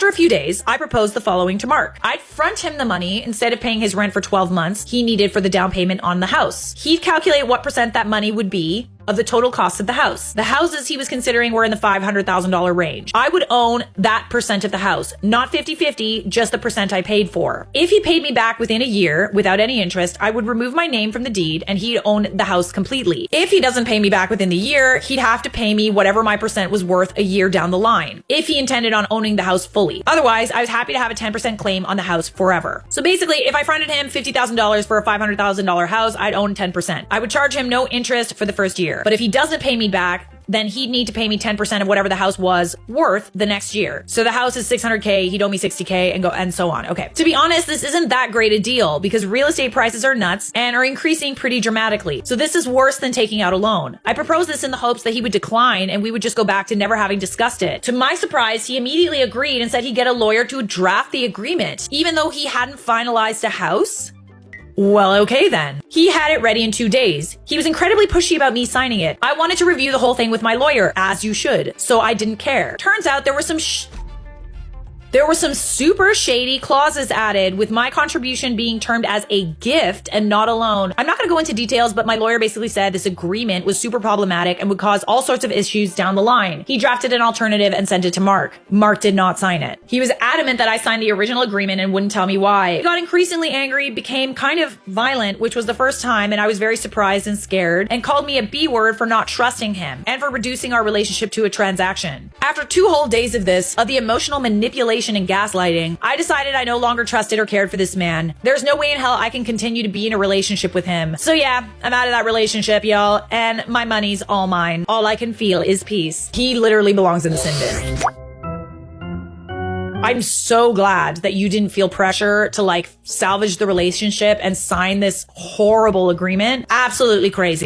After a few days, I proposed the following to Mark. I'd front him the money instead of paying his rent for 12 months he needed for the down payment on the house. He'd calculate what percent that money would be of the total cost of the house. The houses he was considering were in the $500,000 range. I would own that percent of the house, not 50-50, just the percent I paid for. If he paid me back within a year without any interest, I would remove my name from the deed and he'd own the house completely. If he doesn't pay me back within the year, he'd have to pay me whatever my percent was worth a year down the line, if he intended on owning the house fully. Otherwise, I was happy to have a 10% claim on the house forever. So basically, if I fronted him $50,000 for a $500,000 house, I'd own 10%. I would charge him no interest for the first year. But if he doesn't pay me back, then he'd need to pay me 10% of whatever the house was worth the next year. So the house is $600K, he'd owe me $60K and so on. Okay. To be honest, this isn't that great a deal because real estate prices are nuts and are increasing pretty dramatically. So this is worse than taking out a loan. I proposed this in the hopes that he would decline and we would just go back to never having discussed it. To my surprise, he immediately agreed and said he'd get a lawyer to draft the agreement, even though he hadn't finalized a house. Well, okay then. He had it ready in 2 days. He was incredibly pushy about me signing it. I wanted to review the whole thing with my lawyer, as you should, so I didn't care. Turns out there were some super shady clauses added, with my contribution being termed as a gift and not a loan. I'm not going to go into details, but my lawyer basically said this agreement was super problematic and would cause all sorts of issues down the line. He drafted an alternative and sent it to Mark. Mark did not sign it. He was adamant that I signed the original agreement and wouldn't tell me why. He got increasingly angry, became kind of violent, which was the first time, and I was very surprised and scared, and called me a B word for not trusting him and for reducing our relationship to a transaction. After 2 whole days of this, of the emotional manipulation and gaslighting, I decided I no longer trusted or cared for this man. There's no way in hell I can continue to be in a relationship with him. So yeah, I'm out of that relationship, y'all, and my money's all mine. All I can feel is peace. He literally belongs in the sin bin. I'm so glad that you didn't feel pressure to salvage the relationship and sign this horrible agreement. Absolutely crazy.